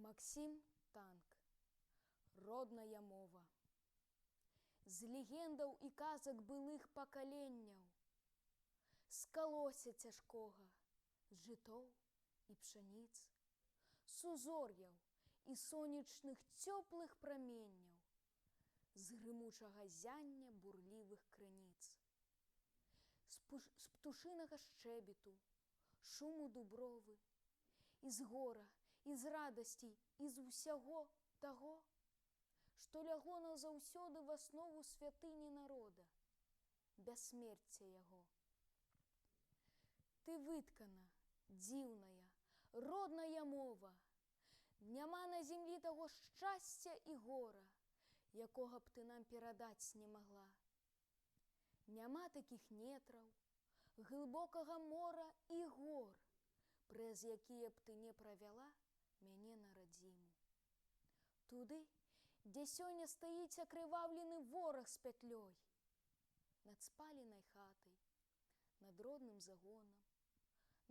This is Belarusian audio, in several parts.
Максім Танк. Родная мова. З легендаў і казак былых пакаленняў, з калося цяжкога, з жытоў і пшаніц, з узор'яў і сонечных цёплых праменняў, з грымучага зяння бурлівых крыніц, з птушынага шчэбету, шуму дубровы, і з гора, і з радасці, і з усяго таго, што лягло назаўсёды в аснову святыні народа, бяссмерця яго. Ты выткана, дзіўная, родная мова, няма на зямлі таго шчасця і гора, якога б ты нам перадаць не магла. Няма такіх нетраў, глыбокага мора і гор, праз якія б ты не правяла мяне на радзіму. Туды, дзе сёння стаіць акрываўлены вораг з пятлёй, над спаленай хатай, над родным загонам,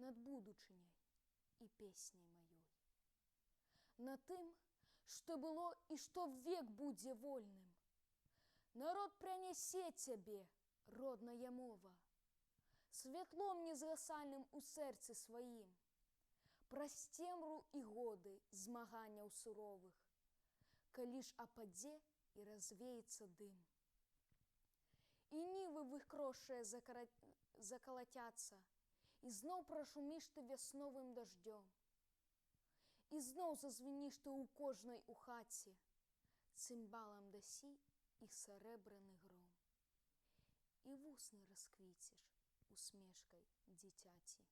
над будучыняй і песняй маёй. На тым, што было і што век будзе вольным. Народ прынясе цябе, родная мова, святлом незгасальным у сэрцы сваім, праз цемру і годы змаганняў суровых, калі ж ападзе і развеецца дым. І нівы выкрошчыя закалацяцца, і зноў прашуміш ты вясновым даждзём. І зноў зазвініш ты ў кожнай у хаце, цымбалам дасі і сарэбраны гром. І вусны расквіцеш усмешкай дзіцяці.